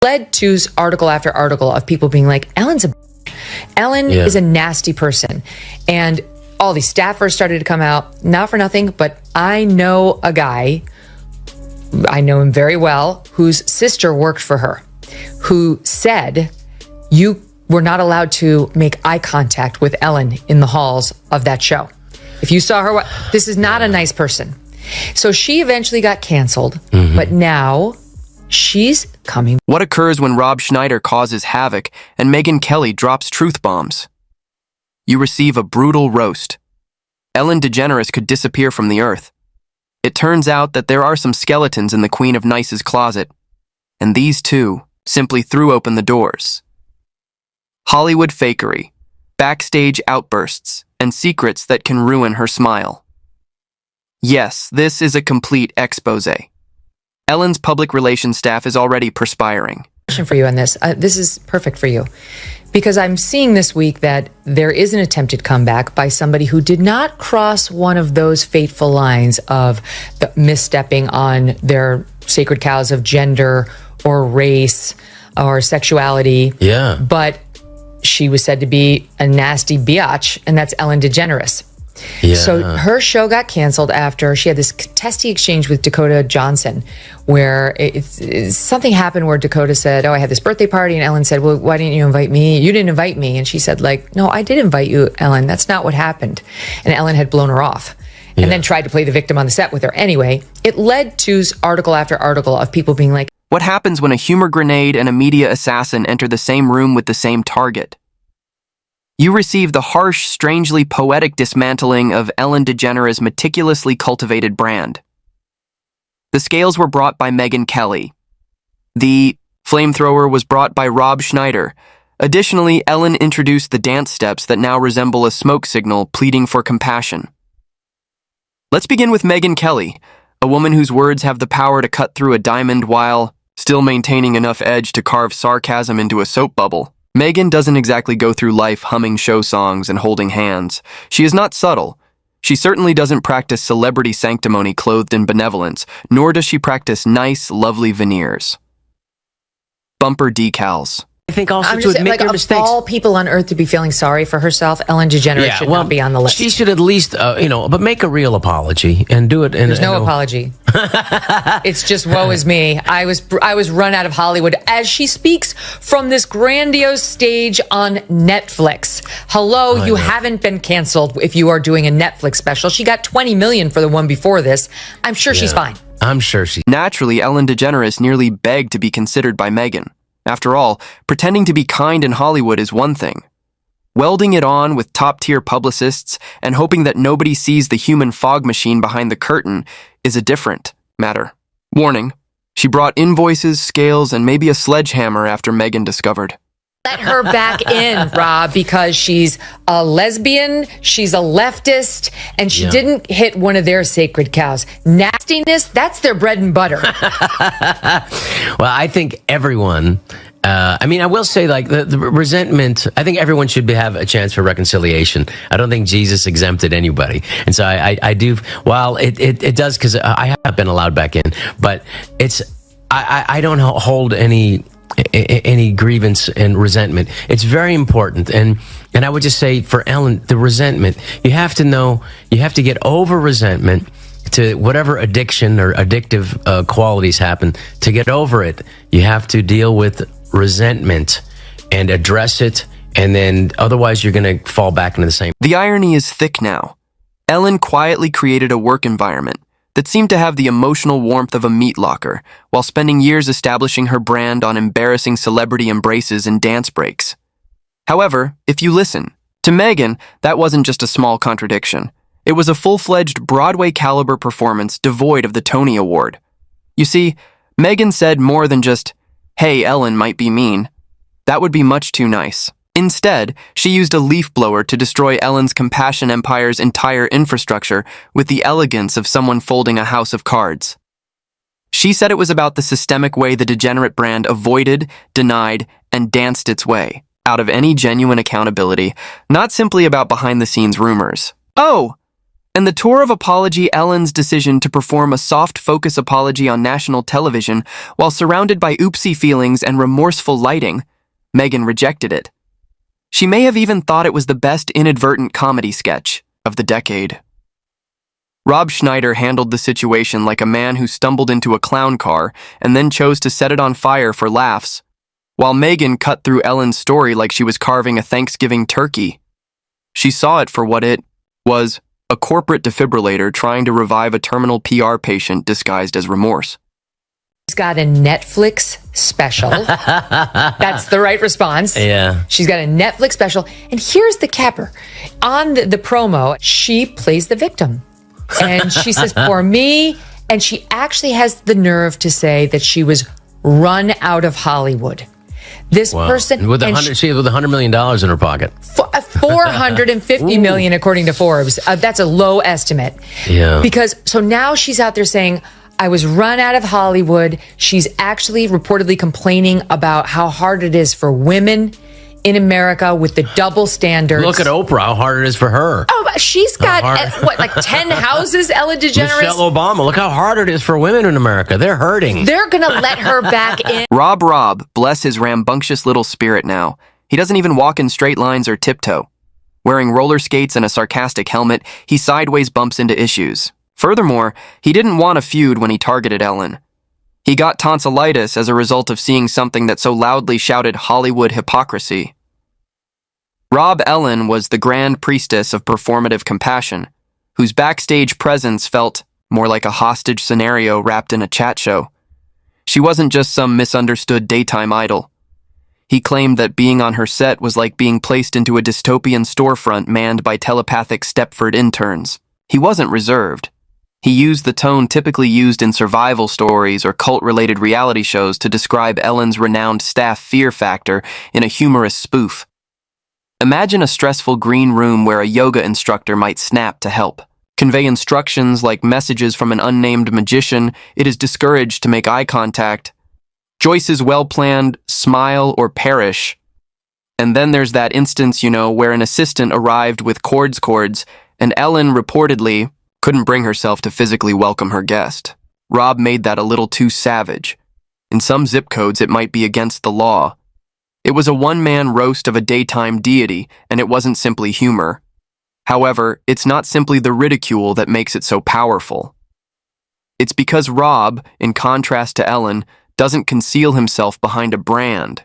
led to article after article of people being like, Ellen is a nasty person. And all these staffers started to come out, not for nothing, but I know a guy, I know him very well, whose sister worked for her, who said, you were not allowed to make eye contact with Ellen in the halls of that show. If you saw her, this is not a nice person. So she eventually got canceled, but now she's coming. What occurs when Rob Schneider causes havoc and Megyn Kelly drops truth bombs? You receive a brutal roast. Ellen DeGeneres could disappear from the earth. It turns out that there are some skeletons in the Queen of Nice's closet, and these two simply threw open the doors. Hollywood fakery, backstage outbursts, and secrets that can ruin her smile. Yes, this is a complete expose. Ellen's public relations staff is already perspiring. Question for you on this. This is perfect for you, because I'm seeing this week that there is an attempted comeback by somebody who did not cross one of those fateful lines of the misstepping on their sacred cows of gender or race or sexuality. Yeah. But she was said to be a nasty biatch, and that's Ellen DeGeneres. Yeah. So her show got canceled after she had this testy exchange with Dakota Johnson, where something happened where Dakota said, I had this birthday party, and Ellen said, well, why didn't you invite me? You didn't invite me. And she said, no, I did invite you, Ellen. That's not what happened. And Ellen had blown her off and then tried to play the victim on the set with her. Anyway, it led to article after article of people being like, what happens when a humor grenade and a media assassin enter the same room with the same target? You receive the harsh, strangely poetic dismantling of Ellen DeGeneres' meticulously cultivated brand. The scales were brought by Megyn Kelly. The flamethrower was brought by Rob Schneider. Additionally, Ellen introduced the dance steps that now resemble a smoke signal pleading for compassion. Let's begin with Megyn Kelly, a woman whose words have the power to cut through a diamond while still maintaining enough edge to carve sarcasm into a soap bubble. Megyn doesn't exactly go through life humming show songs and holding hands. She is not subtle. She certainly doesn't practice celebrity sanctimony clothed in benevolence, nor does she practice nice, lovely veneers. Bumper decals. I think also I'm to just admit like, your mistakes. of all people on earth to be feeling sorry for herself, Ellen DeGeneres should not be on the list. She should at least, but make a real apology and do it. There's no apology. It's just woe is me. I was run out of Hollywood as she speaks from this grandiose stage on Netflix. Hello, you haven't been canceled if you are doing a Netflix special. She got $20 million for the one before this. I'm sure she's fine. I'm sure she. Naturally, Ellen DeGeneres nearly begged to be considered by Megyn. After all, pretending to be kind in Hollywood is one thing. Welding it on with top-tier publicists and hoping that nobody sees the human fog machine behind the curtain is a different matter. Warning, she brought invoices, scales, and maybe a sledgehammer after Megyn discovered. Let her back in, Rob, because she's a lesbian, she's a leftist, and she didn't hit one of their sacred cows. Nastiness, that's their bread and butter. Well, I think everyone, I will say, like, the resentment, I think everyone should have a chance for reconciliation. I don't think Jesus exempted anybody. And so I do, while it does, because I have been allowed back in, but I don't hold any grievance and resentment. It's very important. And I would just say for Ellen, the resentment, you have to know, you have to get over resentment to whatever addiction or addictive qualities happen. To get over it, you have to deal with resentment and address it. And then otherwise you're going to fall back into the same. The irony is thick now. Ellen quietly created a work environment that seemed to have the emotional warmth of a meat locker, while spending years establishing her brand on embarrassing celebrity embraces and dance breaks. However, if you listen, to Megyn, that wasn't just a small contradiction. It was a full-fledged Broadway-caliber performance devoid of the Tony Award. You see, Megyn said more than just, hey, Ellen might be mean. That would be much too nice. Instead, she used a leaf blower to destroy Ellen's compassion empire's entire infrastructure with the elegance of someone folding a house of cards. She said it was about the systemic way the degenerate brand avoided, denied, and danced its way out of any genuine accountability, not simply about behind-the-scenes rumors. Oh, And the tour of apology, Ellen's decision to perform a soft focus apology on national television while surrounded by oopsie feelings and remorseful lighting, Megyn rejected it. She may have even thought it was the best inadvertent comedy sketch of the decade. Rob Schneider handled the situation like a man who stumbled into a clown car and then chose to set it on fire for laughs, while Megyn cut through Ellen's story like she was carving a Thanksgiving turkey. She saw it for what it was, a corporate defibrillator trying to revive a terminal PR patient disguised as remorse. She's got a Netflix special. That's the right response. Yeah. She's got a Netflix special. And here's the capper. On the promo, she plays the victim. And she says, "For me." And she actually has the nerve to say that she was run out of Hollywood. This person with she with $100 million in her pocket. $450 million, according to Forbes. That's a low estimate. Yeah. Because so now she's out there saying, I was run out of Hollywood. She's actually reportedly complaining about how hard it is for women in America with the double standards. Look at Oprah, how hard it is for her. Oh, she's got, like 10 houses, Ellen DeGeneres? Michelle Obama, look how hard it is for women in America. They're hurting. They're going to let her back in. Rob, bless his rambunctious little spirit now. He doesn't even walk in straight lines or tiptoe. Wearing roller skates and a sarcastic helmet, he sideways bumps into issues. Furthermore, he didn't want a feud when he targeted Ellen. He got tonsillitis as a result of seeing something that so loudly shouted Hollywood hypocrisy. Rob Ellen was the grand priestess of performative compassion, whose backstage presence felt more like a hostage scenario wrapped in a chat show. She wasn't just some misunderstood daytime idol. He claimed that being on her set was like being placed into a dystopian storefront manned by telepathic Stepford interns. He wasn't reserved. He used the tone typically used in survival stories or cult-related reality shows to describe Ellen's renowned staff fear factor in a humorous spoof. Imagine a stressful green room where a yoga instructor might snap to help. Convey instructions like messages from an unnamed magician. It is discouraged to make eye contact. Joyce's well-planned smile or perish. And then there's that instance, where an assistant arrived with cords, and Ellen reportedly couldn't bring herself to physically welcome her guest. Rob made that a little too savage. In some zip codes, it might be against the law. It was a one-man roast of a daytime deity, and it wasn't simply humor. However, it's not simply the ridicule that makes it so powerful. It's because Rob, in contrast to Ellen, doesn't conceal himself behind a brand.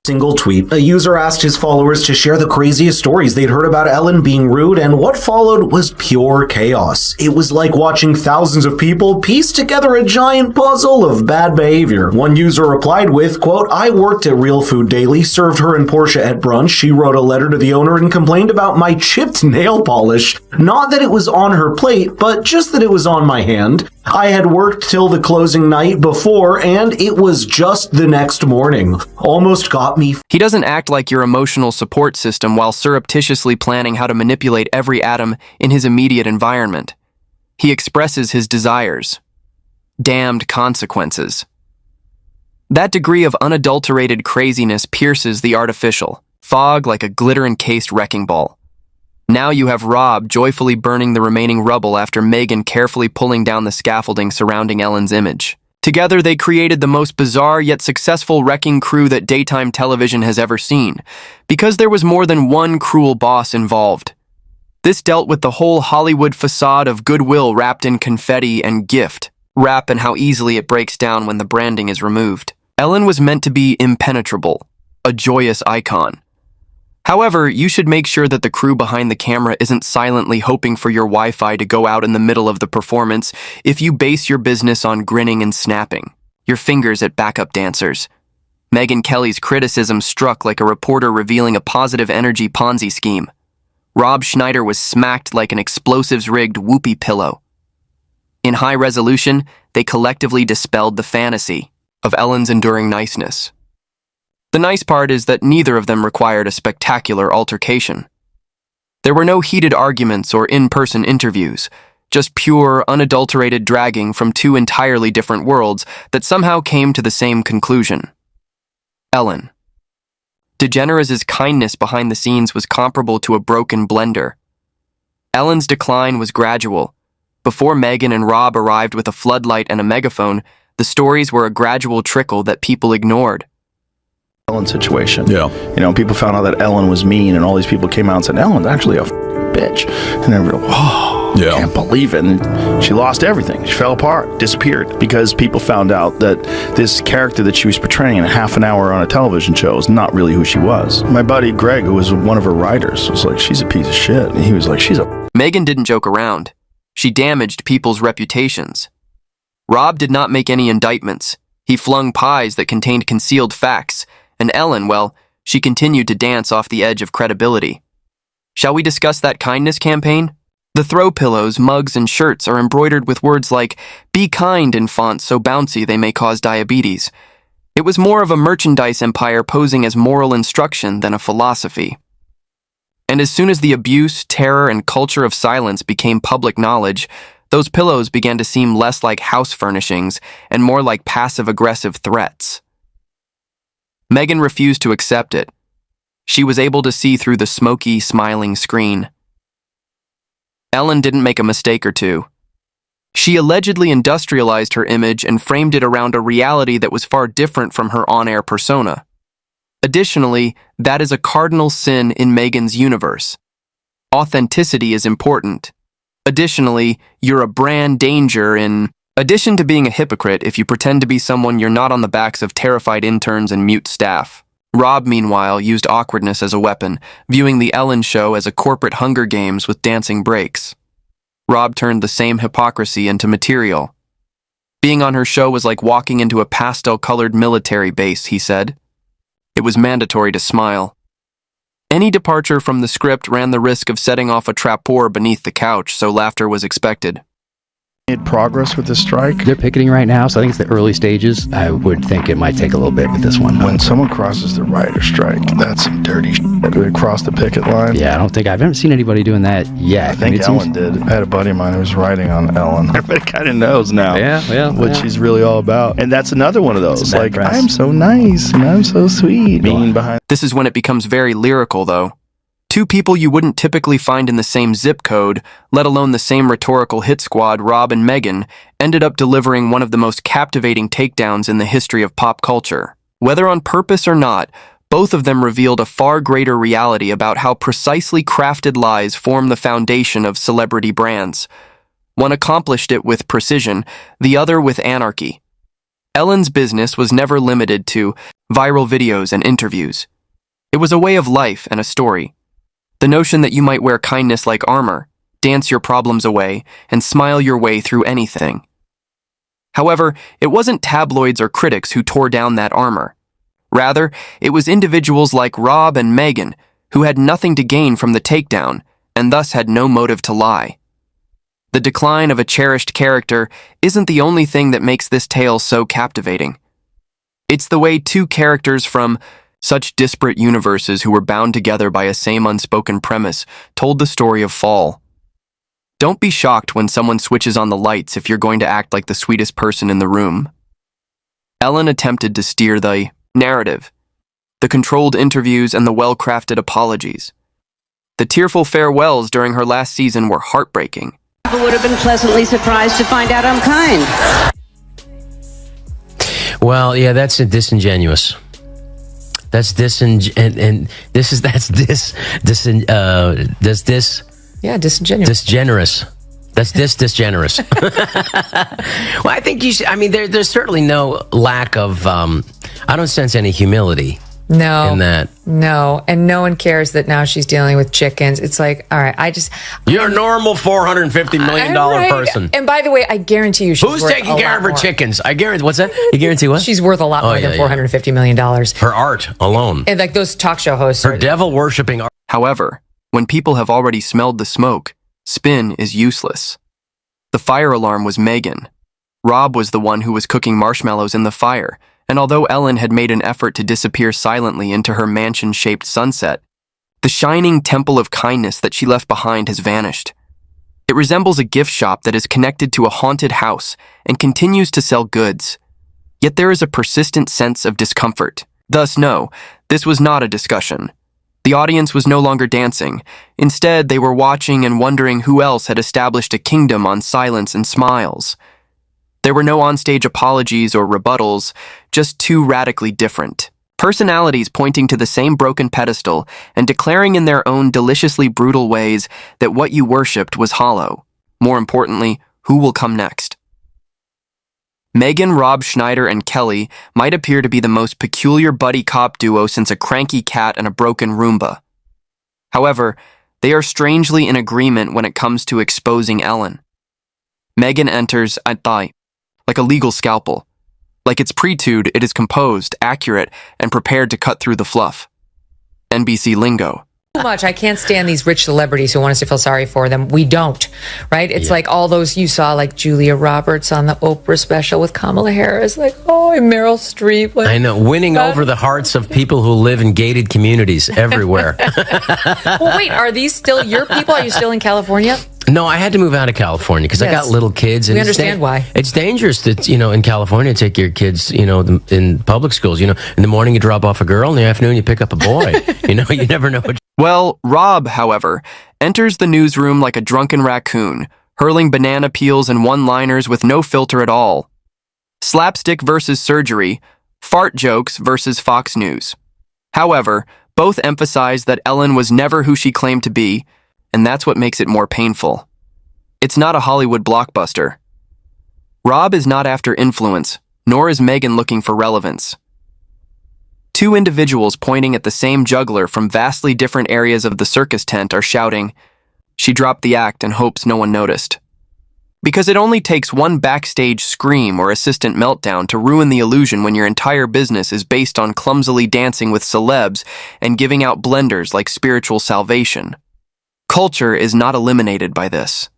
Single tweet. A user asked his followers to share the craziest stories they'd heard about Ellen being rude, and what followed was pure chaos. It was like watching thousands of people piece together a giant puzzle of bad behavior. One user replied with, quote, "I worked at Real Food Daily, served her and Portia at brunch. She wrote a letter to the owner and complained about my chipped nail polish. Not that it was on her plate, but just that it was on my hand. I had worked till the closing night before, and it was just the next morning. Almost got me." He doesn't act like your emotional support system while surreptitiously planning how to manipulate every atom in his immediate environment. He expresses his desires. Damned consequences. That degree of unadulterated craziness pierces the artificial fog like a glitter-encased wrecking ball. Now you have Rob joyfully burning the remaining rubble after Megyn carefully pulling down the scaffolding surrounding Ellen's image. Together, they created the most bizarre yet successful wrecking crew that daytime television has ever seen, because there was more than one cruel boss involved. This dealt with the whole Hollywood facade of goodwill wrapped in confetti and gift wrap and how easily it breaks down when the branding is removed. Ellen was meant to be impenetrable, a joyous icon. However, you should make sure that the crew behind the camera isn't silently hoping for your Wi-Fi to go out in the middle of the performance if you base your business on grinning and snapping your fingers at backup dancers. Megyn Kelly's criticism struck like a reporter revealing a positive energy Ponzi scheme. Rob Schneider was smacked like an explosives-rigged whoopee pillow. In high resolution, they collectively dispelled the fantasy of Ellen's enduring niceness. The nice part is that neither of them required a spectacular altercation. There were no heated arguments or in-person interviews, just pure, unadulterated dragging from two entirely different worlds that somehow came to the same conclusion. Ellen. DeGeneres' kindness behind the scenes was comparable to a broken blender. Ellen's decline was gradual. Before Megyn and Rob arrived with a floodlight and a megaphone, the stories were a gradual trickle that people ignored. Ellen situation. Yeah. You know, people found out that Ellen was mean, and all these people came out and said, Ellen's actually a bitch. And everybody, oh, Yeah. I can't believe it. And she lost everything. She fell apart, disappeared, because people found out that this character that she was portraying in a half an hour on a television show is not really who she was. My buddy Greg, who was one of her writers, was like, she's a piece of shit. And he was like, she's a... Megyn didn't joke around. She damaged people's reputations. Rob did not make any indictments. He flung pies that contained concealed facts. And Ellen, well, she continued to dance off the edge of credibility. Shall we discuss that kindness campaign? The throw pillows, mugs, and shirts are embroidered with words like, "Be kind" in fonts so bouncy they may cause diabetes. It was more of a merchandise empire posing as moral instruction than a philosophy. And as soon as the abuse, terror, and culture of silence became public knowledge, those pillows began to seem less like house furnishings and more like passive-aggressive threats. Megyn refused to accept it. She was able to see through the smoky, smiling screen. Ellen didn't make a mistake or two. She allegedly industrialized her image and framed it around a reality that was far different from her on-air persona. Additionally, that is a cardinal sin in Megyn's universe. Authenticity is important. Additionally, you're a brand danger in addition to being a hypocrite if you pretend to be someone you're not on the backs of terrified interns and mute staff. Rob, meanwhile, used awkwardness as a weapon, viewing the Ellen show as a corporate Hunger Games with dancing breaks. Rob turned the same hypocrisy into material. Being on her show was like walking into a pastel-colored military base, he said. It was mandatory to smile. Any departure from the script ran the risk of setting off a trapdoor beneath the couch, so laughter was expected. Made progress with the strike. They're picketing right now, so I think it's the early stages. I would think it might take a little bit with this one. When someone crosses the rider strike, that's some dirty shit. They cross the picket line. Yeah, I've never seen anybody doing that yet. I think Ellen did. I had a buddy of mine who was writing on Ellen. Everybody kind of knows now what she's really all about. And that's another one of those. Like, press. I'm so nice and I'm so sweet. Being behind. This is when it becomes very lyrical, though. Two people you wouldn't typically find in the same zip code, let alone the same rhetorical hit squad, Rob and Megyn, ended up delivering one of the most captivating takedowns in the history of pop culture. Whether on purpose or not, both of them revealed a far greater reality about how precisely crafted lies form the foundation of celebrity brands. One accomplished it with precision, the other with anarchy. Ellen's business was never limited to viral videos and interviews. It was a way of life and a story. The notion that you might wear kindness like armor, dance your problems away, and smile your way through anything. However, it wasn't tabloids or critics who tore down that armor. Rather, it was individuals like Rob and Megyn who had nothing to gain from the takedown and thus had no motive to lie. The decline of a cherished character isn't the only thing that makes this tale so captivating. It's the way two characters from such disparate universes who were bound together by a same unspoken premise told the story of fall. Don't be shocked when someone switches on the lights if you're going to act like the sweetest person in the room. Ellen attempted to steer the narrative, the controlled interviews and the well-crafted apologies. The tearful farewells during her last season were heartbreaking. People would have been pleasantly surprised to find out I'm kind. Well, yeah, that's disingenuous. That's disingenuous. Yeah, disingenuous. Disgenerous. That's disgenerous. Well, I think you should. I mean, there's certainly no lack of. I don't sense any humility. No, in that. No, and no one cares that now she's dealing with chickens. It's like, all right, You're a normal $450 million person. And by the way, I guarantee you, she's who's worth taking a care lot of her more. chickens? I guarantee. What's that? You guarantee what? She's worth a lot more than $450 million. Her art alone. And like those talk show hosts. Her devil worshipping art. However, when people have already smelled the smoke, spin is useless. The fire alarm was Megyn. Rob was the one who was cooking marshmallows in the fire, and although Ellen had made an effort to disappear silently into her mansion-shaped sunset, the shining temple of kindness that she left behind has vanished. It resembles a gift shop that is connected to a haunted house and continues to sell goods. Yet there is a persistent sense of discomfort. Thus, no, this was not a discussion. The audience was no longer dancing. Instead, they were watching and wondering who else had established a kingdom on silence and smiles. There were no onstage apologies or rebuttals, just two radically different personalities pointing to the same broken pedestal and declaring in their own deliciously brutal ways that what you worshipped was hollow. More importantly, who will come next? Megyn, Rob Schneider, and Kelly might appear to be the most peculiar buddy cop duo since a cranky cat and a broken Roomba. However, they are strangely in agreement when it comes to exposing Ellen. Megyn enters at thigh, like a legal scalpel. Like its pretude, it is composed, accurate, and prepared to cut through the fluff. NBC lingo. Too much. I can't stand these rich celebrities who want us to feel sorry for them. We don't, right? It's like all those you saw, like Julia Roberts on the Oprah special with Kamala Harris, like, oh, and Meryl Streep. Like, I know, winning over the hearts of people who live in gated communities everywhere. Well, wait, are these still your people? Are you still in California? No, I had to move out of California because I got little kids. And we understand why. It's dangerous to, in California, take your kids, in public schools. In the morning you drop off a girl, in the afternoon you pick up a boy. You never know what. Well, Rob, however, enters the newsroom like a drunken raccoon, hurling banana peels and one-liners with no filter at all. Slapstick versus surgery, fart jokes versus Fox News. However, both emphasize that Ellen was never who she claimed to be, and that's what makes it more painful. It's not a Hollywood blockbuster. Rob is not after influence, nor is Megyn looking for relevance. Two individuals pointing at the same juggler from vastly different areas of the circus tent are shouting, "She dropped the act and hopes no one noticed." Because it only takes one backstage scream or assistant meltdown to ruin the illusion when your entire business is based on clumsily dancing with celebs and giving out blenders like spiritual salvation. Culture is not eliminated by this.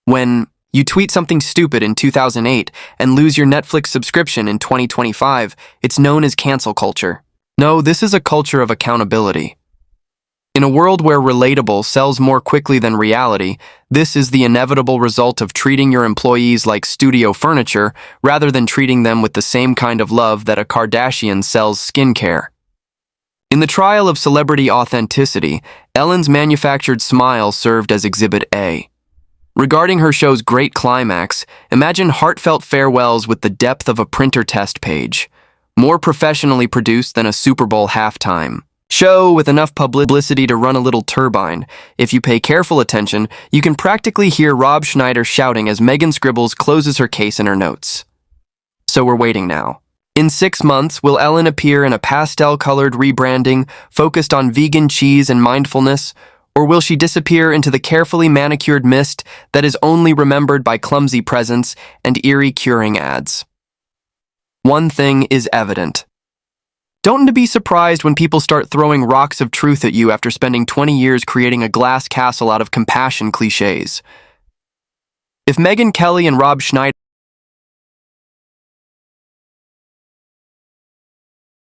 When you tweet something stupid in 2008 and lose your Netflix subscription in 2025, it's known as cancel culture. No, this is a culture of accountability. In a world where relatable sells more quickly than reality, this is the inevitable result of treating your employees like studio furniture rather than treating them with the same kind of love that a Kardashian sells skincare. In the trial of celebrity authenticity, Ellen's manufactured smile served as Exhibit A. Regarding her show's great climax, imagine heartfelt farewells with the depth of a printer test page, more professionally produced than a Super Bowl halftime show with enough publicity to run a little turbine. If you pay careful attention, you can practically hear Rob Schneider shouting as Megyn Scribbles closes her case in her notes. So we're waiting now. In 6 months, will Ellen appear in a pastel-colored rebranding focused on vegan cheese and mindfulness, or will she disappear into the carefully manicured mist that is only remembered by clumsy presents and eerie curing ads? One thing is evident. Don't be surprised when people start throwing rocks of truth at you after spending 20 years creating a glass castle out of compassion cliches. If Megyn Kelly and Rob Schneider